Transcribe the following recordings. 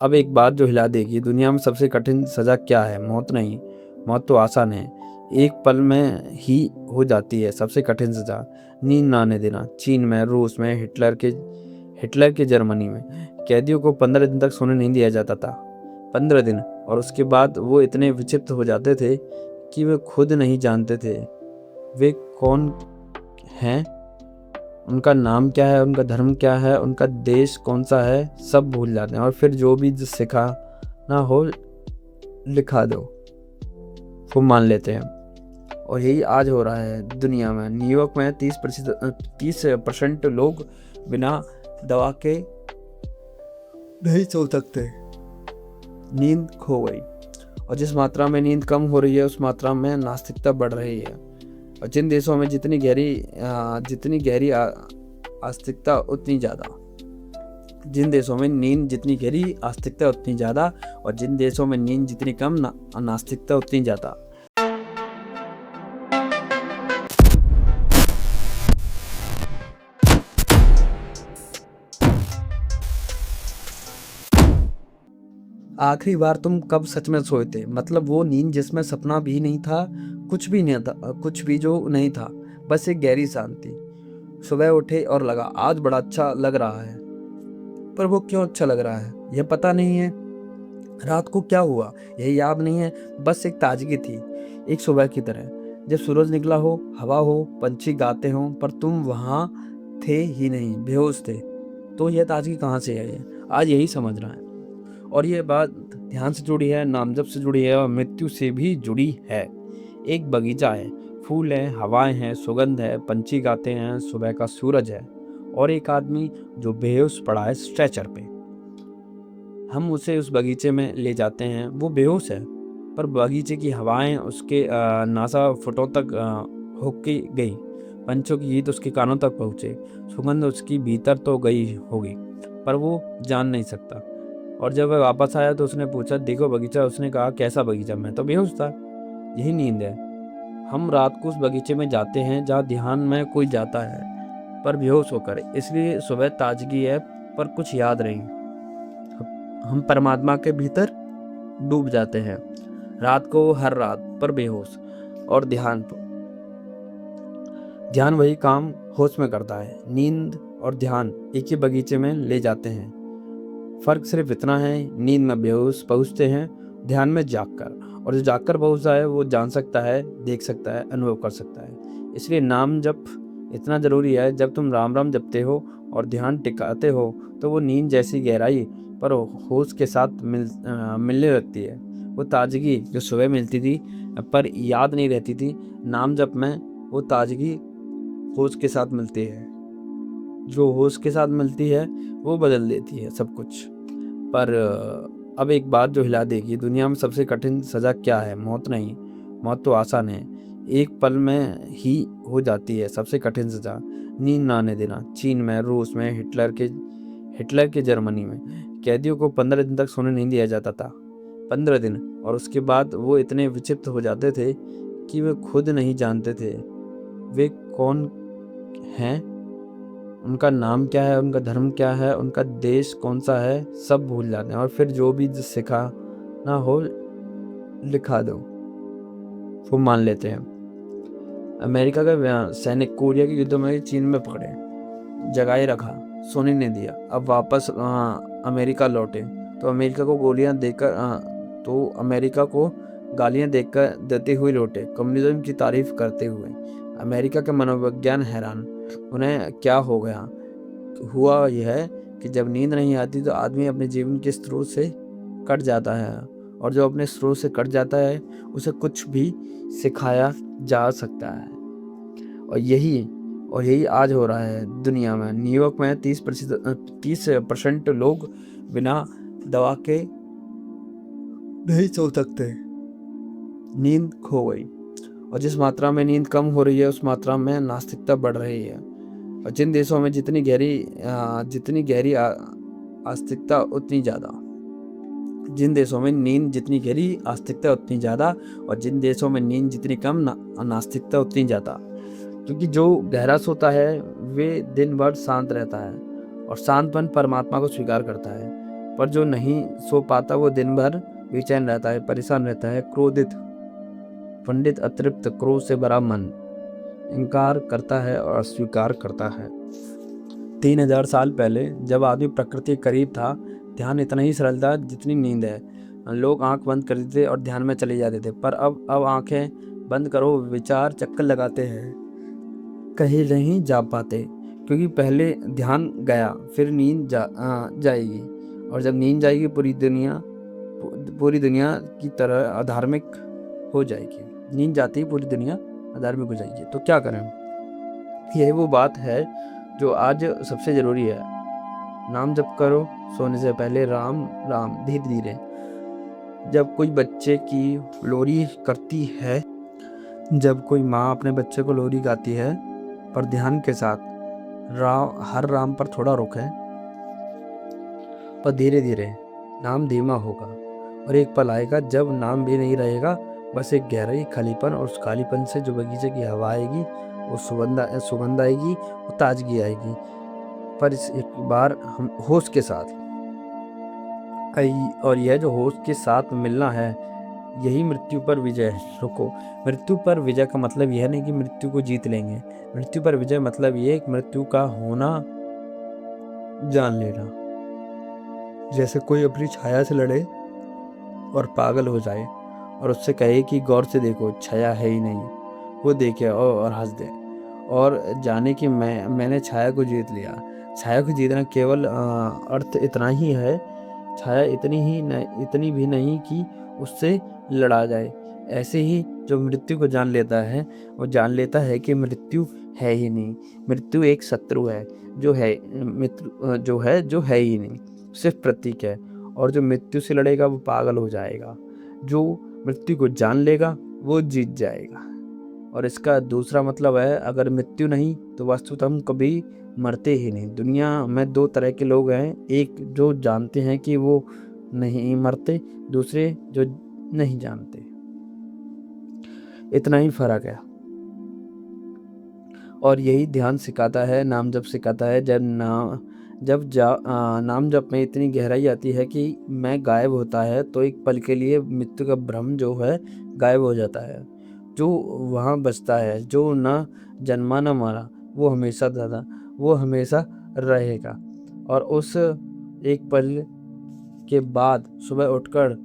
अब एक बात जो हिला देगी, दुनिया में सबसे कठिन सज़ा क्या है? मौत नहीं, मौत तो आसान है। एक पल में ही हो जाती है सबसे कठिन सज़ा। नींद ना आने देना। चीन में, रूस में, हिटलर के जर्मनी में कैदियों को 15 दिन तक सोने नहीं दिया जाता था। 15 दिन। और उसके बाद वो इतने विक्षिप्त हो जाते थे कि वे खुद नहीं जानते थे वे कौन हैं, उनका नाम क्या है, उनका धर्म क्या है, उनका देश कौन-सा है, सब भूल जाते हैं और फिर जो भी सीखा ना हो लिखा दो, वो मान लेते हैं। और यही आज हो रहा है दुनिया में। न्यूयॉर्क में 30% लोग बिना दवा के नहीं सो सकते। नींद खो गई। और जिस मात्रा में नींद कम हो रही है, उस मात्रा में नास्तिकता बढ़ रही है। और जिन देशों में जितनी गहरी आस्तिकता उतनी ज़्यादा, जिन देशों में नींद जितनी गहरी आस्तिकता उतनी ज़्यादा, और जिन देशों में नींद जितनी कम नास्तिकता उतनी ज़्यादा। आखिरी बार तुम कब सच में सोए थे? मतलब वो नींद जिसमें सपना भी नहीं था, कुछ भी नहीं था, कुछ भी जो नहीं था, बस एक गहरी शांति। सुबह उठे और लगा आज बड़ा अच्छा लग रहा है। पर वो क्यों अच्छा लग रहा है यह पता नहीं है। रात को क्या हुआ यह याद नहीं है। बस एक ताजगी थी, एक सुबह की तरह, जब सूरज निकला हो, हवा हो, पंछी गाते हों, पर तुम वहाँ थे ही नहीं, बेहोश थे। तो यह ताजगी कहाँ से आई है? आज यही समझना है। और ये बात ध्यान से जुड़ी है, नामजप से जुड़ी है और मृत्यु से भी जुड़ी है। एक बगीचा है, फूल हैं, हवाएं हैं, सुगंध है, पंछी गाते हैं, सुबह का सूरज है, और एक आदमी जो बेहोश पड़ा है स्ट्रेचर पे। हम उसे उस बगीचे में ले जाते हैं। वो बेहोश है, पर बगीचे की हवाएं उसके नासाफुटों तक होके गई। पंछियों की गीत उसके कानों तक पहुँचे। सुगंध उसकी भीतर तो गई होगी, पर वो जान नहीं सकता। और जब वह वापस आया तो उसने पूछा, देखो बगीचा। उसने कहा, कैसा बगीचा? मैं तो बेहोश था। यही नींद है। हम रात को उस बगीचे में जाते हैं जहाँ ध्यान में कोई जाता है, पर बेहोश होकर। इसलिए सुबह ताजगी है, पर कुछ याद नहीं। हम परमात्मा के भीतर डूब जाते हैं रात को, हर रात, पर बेहोश। और ध्यान वही काम होश में करता है। नींद और ध्यान एक ही बगीचे में ले जाते हैं। फर्क सिर्फ इतना है, नींद में बेहोश पहुँचते हैं, ध्यान में जागकर। और जो जागकर पहुँचता है वो जान सकता है, देख सकता है, अनुभव कर सकता है। इसलिए नाम जप इतना ज़रूरी है। जब तुम राम राम जपते हो और ध्यान टिकाते हो, तो वो नींद जैसी गहराई पर होश के साथ मिलने लगती है। वो ताजगी जो सुबह मिलती थी पर याद नहीं रहती थी, नाम जप में वो ताजगी होश के साथ मिलती है। जो होश के साथ मिलती है वो बदल देती है सब कुछ। पर अब एक बात जो हिला देगी, दुनिया में सबसे कठिन सज़ा क्या है? मौत नहीं, मौत तो आसान है। एक पल में ही हो जाती है सबसे कठिन सज़ा। नींद ना आने देना। चीन में, रूस में, हिटलर के जर्मनी में कैदियों को 15 दिन तक सोने नहीं दिया जाता था। 15 दिन। और उसके बाद वो इतने विक्षिप्त हो जाते थे कि वे खुद नहीं जानते थे वे कौन हैं, उनका नाम क्या है, उनका धर्म क्या है, उनका देश कौन-सा है, सब भूल जाते हैं और फिर जो भी सीखा ना हो लिखा दो, वो मान लेते हैं। अमेरिका का सैनिक कोरिया के युद्ध में चीन में पकड़े, जगाए रखा, सोने नहीं दिया। अब वापस अमेरिका लौटे तो अमेरिका को गालियां देते हुए लौटे, कम्युनिज्म की तारीफ करते हुए। अमेरिका के मनोविज्ञान हैरान, उन्हें क्या हो गया। हुआ यह है कि जब नींद नहीं आती तो आदमी अपने जीवन के स्रोत से कट जाता है, और जो अपने स्रोत से कट जाता है उसे कुछ भी सिखाया जा सकता है। और यही आज हो रहा है दुनिया में। न्यूयॉर्क में 30% लोग बिना दवा के नहीं सो सकते। नींद खो गई। और जिस मात्रा में नींद कम हो रही है, उस मात्रा में नास्तिकता बढ़ रही है। और जिन देशों में जितनी गहरी आस्तिकता उतनी ज़्यादा, जिन देशों में नींद जितनी गहरी आस्तिकता उतनी ज़्यादा, और जिन देशों में नींद जितनी कम नास्तिकता उतनी ज़्यादा। क्योंकि जो गहरा सोता है वे दिन भर शांत रहता है, और शांत मन परमात्मा को स्वीकार करता है। पर जो नहीं सो पाता वो दिन भर बेचैन रहता है, परेशान रहता है। क्रोधित पंडित, अतृप्त, क्रोध से भरा मन, इनकार करता है और अस्वीकार करता है। 3000 साल पहले जब आदमी प्रकृति के करीब था, ध्यान इतना ही सरल था जितनी नींद है। लोग आंख बंद कर देते थे और ध्यान में चले जाते थे। पर अब आंखें बंद करो, विचार चक्कर लगाते हैं, कहीं नहीं जा पाते, क्योंकि पहले ध्यान गया, फिर नींद जाएगी, और जब नींद जाएगी पूरी दुनिया की तरह अधार्मिक हो जाएगी। नींद जाती ही पूरी दुनिया अधार्मिक हो जाएगी। तो क्या करें? यही वो बात है जो आज सबसे ज़रूरी है। नाम जप करो सोने से पहले, राम राम, धीरे धीरे। जब कोई बच्चे की लोरी करती है, जब कोई माँ अपने बच्चे को लोरी गाती है, पर ध्यान के साथ, हर राम पर थोड़ा रुक है, पर धीरे धीरे नाम धीमा होगा, और एक पल आएगा जब नाम भी नहीं रहेगा, बस एक गहराई खालीपन, और उस खालीपन से जो बगीचे की हवा आएगी, वो सुगंध आएगी, वो ताजगी आएगी। पर इस एक बार हम होश के साथ, और यह जो होश के साथ मिलना है, यही मृत्यु पर विजय है। रुको, मृत्यु पर विजय का मतलब यह नहीं कि मृत्यु को जीत लेंगे। मृत्यु पर विजय मतलब ये मृत्यु का होना जान लेना। जैसे कोई अपनी छाया से लड़े और पागल हो जाए, और उससे कहे कि गौर से देखो, छाया है ही नहीं। वो देखे और हंस दे, और जाने कि मैंने छाया को जीत लिया। छाया को जीतना केवल अर्थ इतना ही है, छाया इतनी भी नहीं कि उससे लड़ा जाए। ऐसे ही जो मृत्यु को जान लेता है, वो जान लेता है कि मृत्यु है ही नहीं। मृत्यु एक शत्रु है, जो है ही नहीं, सिर्फ प्रतीक है। और जो मृत्यु से लड़ेगा वो पागल हो जाएगा, जो मृत्यु को जान लेगा वो जीत जाएगा। और इसका दूसरा मतलब है, अगर मृत्यु नहीं तो वस्तुतः हम कभी मरते ही नहीं। दुनिया में दो तरह के लोग हैं, एक जो जानते हैं कि वो नहीं मरते, दूसरे जो नहीं जानते। इतना ही फर्क है। और यही ध्यान सिखाता है, नाम जप सिखाता है। नाम जप में इतनी गहराई आती है कि मैं गायब होता है, तो एक पल के लिए मृत्यु का भ्रम जो है गायब हो जाता है। जो वहाँ बचता है, जो ना जन्मा ना मरा, वो हमेशा रहेगा। और उस एक पल के बाद सुबह उठकर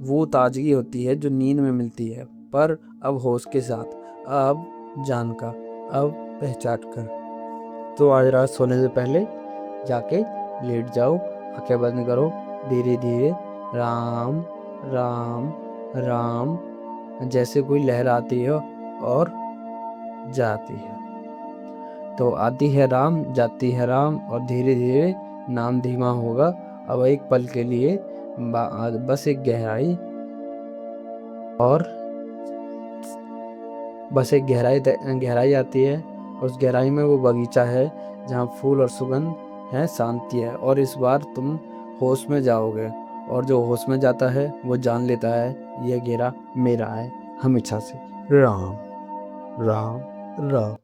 वो ताजगी होती है जो नींद में मिलती है, पर अब होश के साथ, अब जानकर, अब पहचान कर। तो आज रात सोने से पहले जाके लेट जाओ, आंखें बंद करो, धीरे धीरे राम राम राम, जैसे कोई लहर आती है और जाती है। तो आती है राम, जाती है राम, और धीरे धीरे नाम धीमा होगा। अब एक पल के लिए बस एक गहराई, और बस एक गहराई आती है। उस गहराई में वो बगीचा है जहाँ फूल और सुगंध है, शांति है। और इस बार तुम होश में जाओगे, और जो होश में जाता है वो जान लेता है यह घेरा मेरा है, हमेशा से। राम राम राम।